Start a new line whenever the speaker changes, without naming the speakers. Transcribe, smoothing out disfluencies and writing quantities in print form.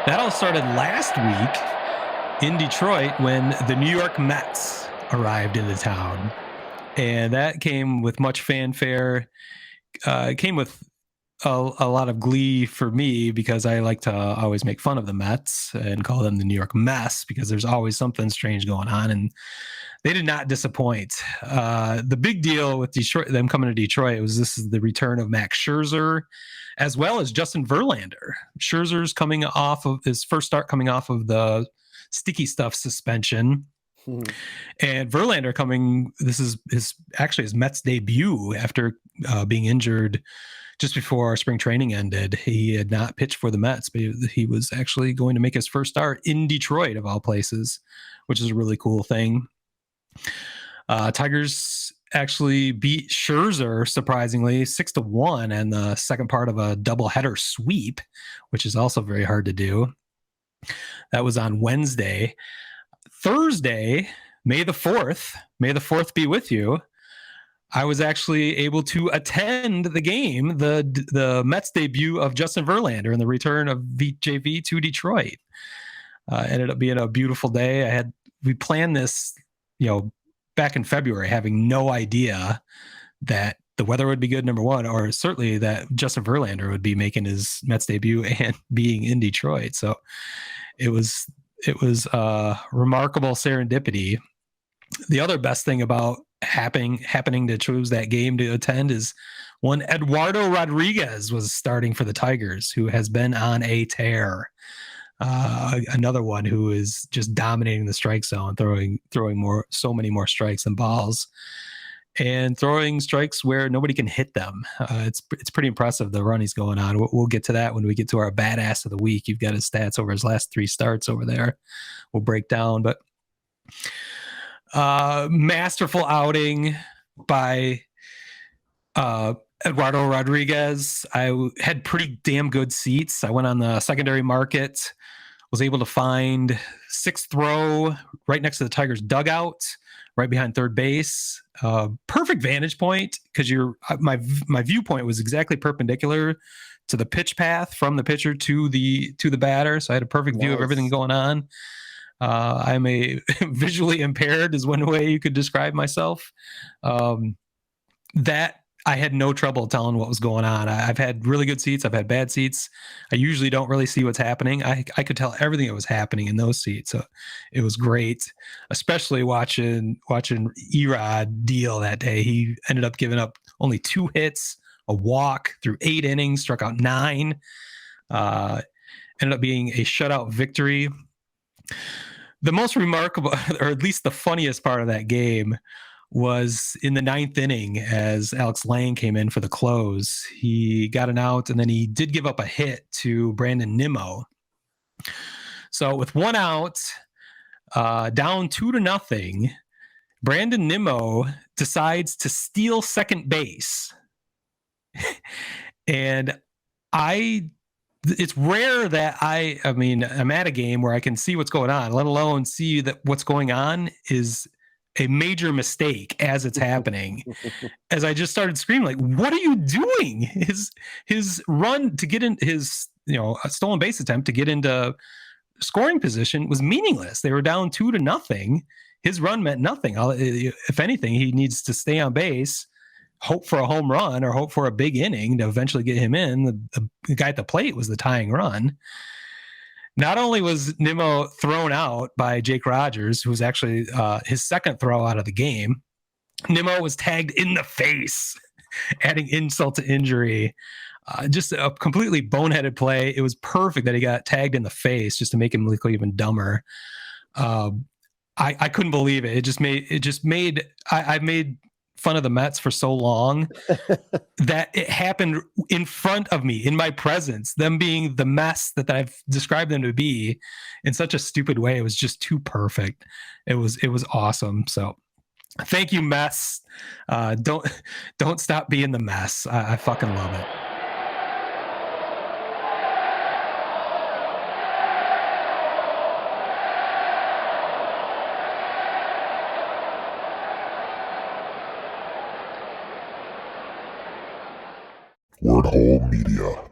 That all started last week in Detroit when the New York Mets arrived into town. And that came with much fanfare. It came with a lot of glee for me because I like to always make fun of the Mets and call them the New York Mess because there's always something strange going on. And they did not disappoint. The big deal with Detroit, them coming to Detroit, was this is the return of Max Scherzer, as well as Justin Verlander. Scherzer's coming off of his first start, coming off of the sticky stuff suspension. And Verlander coming, this is actually his Mets debut after being injured just before spring training ended. He had not pitched for the Mets, but he was actually going to make his first start in Detroit, of all places, which is a really cool thing. Tigers actually beat Scherzer, surprisingly, 6-1 in the second part of a doubleheader sweep, which is also very hard to do. That was on Wednesday. Thursday, May the 4th, may the 4th be with you, I was actually able to attend the game, the Mets debut of Justin Verlander and the return of JV to Detroit. Ended up being a beautiful day. We planned this, back in February, having no idea that the weather would be good, number one, or certainly that Justin Verlander would be making his Mets debut and being in Detroit. So it was remarkable serendipity. The other best thing about happening to choose that game to attend is when Eduardo Rodriguez was starting for the Tigers, who has been on a tear. Another one who is just dominating the strike zone, throwing so many more strikes than balls, and throwing strikes where nobody can hit them. It's pretty impressive, the run he's going on. We'll get to that when we get to our badass of the week. You've got his stats over his last 3 starts over there. We'll break down, but masterful outing by Eduardo Rodriguez. I had pretty damn good seats. I went on the secondary market, was able to find 6th row right next to the Tigers dugout, right behind third base. Perfect vantage point because my viewpoint was exactly perpendicular to the pitch path from the pitcher to the batter. So I had a perfect view of everything going on. I'm a visually impaired is one way you could describe myself. That I had no trouble telling what was going on. I've had really good seats. I've had bad seats. I usually don't really see what's happening. I could tell everything that was happening in those seats. So it was great, especially watching Erod deal that day. He ended up giving up only 2 hits, a walk through 8 innings, struck out 9. Ended up being a shutout victory. The most remarkable, or at least the funniest part of that game, was in the 9th inning as Alex Lang came in for the close. He got an out, and then he did give up a hit to Brandon Nimmo. So with 1 out, down 2-0, Brandon Nimmo decides to steal second base. And it's rare that I'm at a game where I can see what's going on, let alone see that what's going on is a major mistake as it's happening. As I just started screaming, like, what are you doing? His run to get in his, a stolen base attempt to get into scoring position was meaningless. They were down 2-0. His run meant nothing. If anything, he needs to stay on base, hope for a home run or hope for a big inning to eventually get him in. The guy at the plate was the tying run. Not only was Nimmo thrown out by Jake Rogers, who was actually his second throw out of the game, Nimmo was tagged in the face, adding insult to injury. Just a completely boneheaded play. It was perfect that he got tagged in the face just to make him look even dumber. I couldn't believe it. I've made fun of the Mets for so long that it happened in front of me, in my presence, them being the mess that I've described them to be in such a stupid way. It was just too perfect. It was awesome. So thank you, Mets. Don't stop being the mess. I fucking love it.
Word Hole Media.